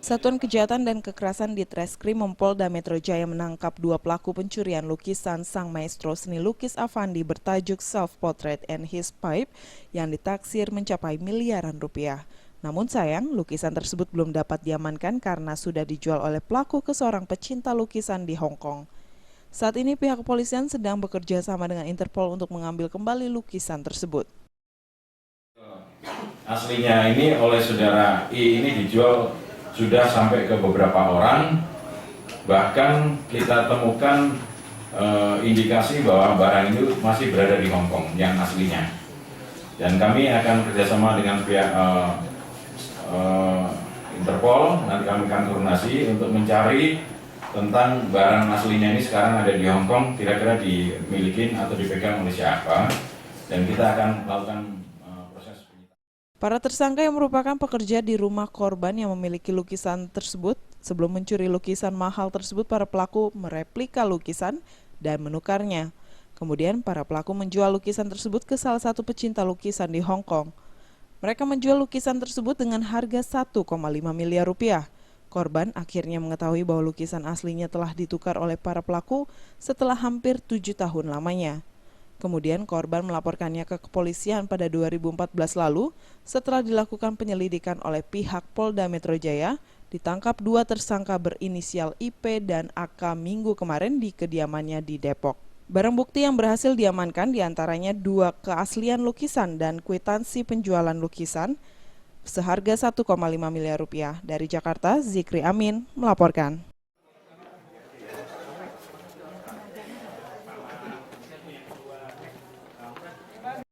Satuan Kejahatan dan Kekerasan di Treskrim Polda Metro Jaya menangkap 2 pelaku pencurian lukisan sang maestro seni lukis Avandi bertajuk Self Portrait and His Pipe yang ditaksir mencapai miliaran rupiah. Namun sayang, lukisan tersebut belum dapat diamankan karena sudah dijual oleh pelaku ke seorang pecinta lukisan di Hong Kong. Saat ini pihak kepolisian sedang bekerja sama dengan Interpol untuk mengambil kembali lukisan tersebut. Aslinya ini oleh saudara I ini dijual sudah sampai ke beberapa orang, bahkan kita temukan indikasi bahwa barang itu masih berada di Hong Kong yang aslinya. Dan kami akan kerjasama dengan pihak Interpol, nanti kami akan koordinasi untuk mencari tentang barang aslinya ini sekarang ada di Hong Kong, kira-kira dimiliki atau dipegang oleh siapa, dan kita akan melakukan proses. Para tersangka yang merupakan pekerja di rumah korban yang memiliki lukisan tersebut, sebelum mencuri lukisan mahal tersebut, para pelaku mereplika lukisan dan menukarnya. Kemudian para pelaku menjual lukisan tersebut ke salah satu pecinta lukisan di Hong Kong. Mereka menjual lukisan tersebut dengan harga 1,5 miliar rupiah. Korban akhirnya mengetahui bahwa lukisan aslinya telah ditukar oleh para pelaku setelah hampir 7 tahun lamanya. Kemudian korban melaporkannya ke kepolisian pada 2014 lalu. Setelah dilakukan penyelidikan oleh pihak Polda Metro Jaya, ditangkap 2 tersangka berinisial IP dan AK minggu kemarin di kediamannya di Depok. Barang bukti yang berhasil diamankan diantaranya 2 keaslian lukisan dan kwitansi penjualan lukisan seharga 1,5 miliar rupiah. Dari Jakarta, Zikri Amin melaporkan.